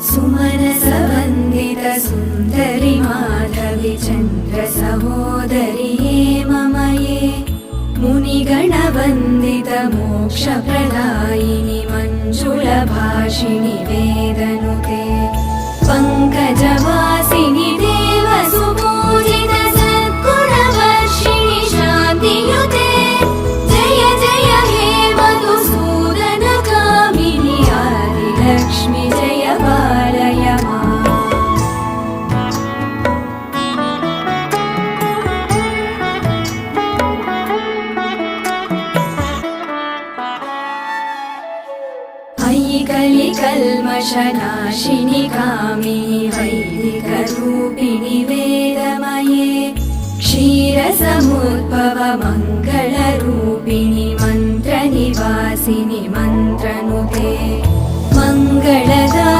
सुमनसवन्दित सुन्दरि माधवि चन्द्र सहोदरि हेममये मुनिगणवन्दित मोक्षप्रदायिनि मञ्जुलभाषिणि वेदनुते पङ्कजवासिनि देवसुपूजित सद्गुणवर्षिणि शान्तियुते जय जय हे मधुसूदनकामिनि आदिलक्ष्मि जय पालय माम्। अयि कलिकल्मषनाशिनि कामिनि वैदिकरूपिणि वेदमये क्षीरसमुद्भव मङ्गलरूपिणि मन्त्रनिवासिनि मन्त्रनुते मङ्गलदा